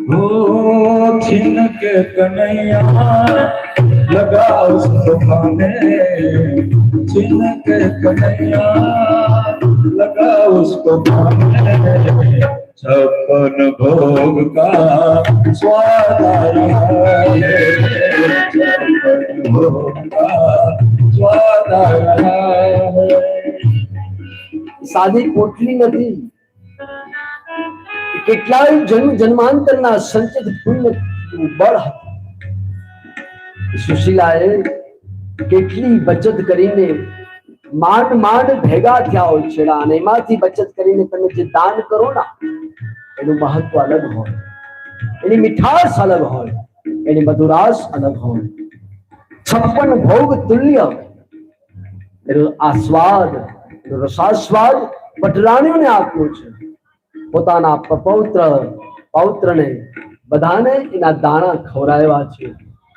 हो छीन के कन्हैया लगा उसको खाने, छीन के कन्हैया लगा उसको खाने, छप्पन भोग का स्वाद आया है, छप्पन भोग का स्वाद आया है। सादी पोटली નથી, કેટલાય જન્મ જન્માંતરના સંચિત પુણ્ય બળ હતું। સુશીલાએ કેટલી બચત કરીને માંડ માંડ ભેગા થયા હોય છેડા, અને એમાંથી બચત કરીને તમે જે દાન કરો ને એનું મહત્વ અલગ હોય, એની મીઠાશ અલગ હોય, એની મધુરાશ અલગ હોય। 56 ભોગ તુલ્ય એનો આસ્વાદ, એનો રસાસ્વાદ પટરાણીઓને આપ્યો છે। પોતાના પૌત્રને બધાને એના દાણા ખવડાવ્યા છે।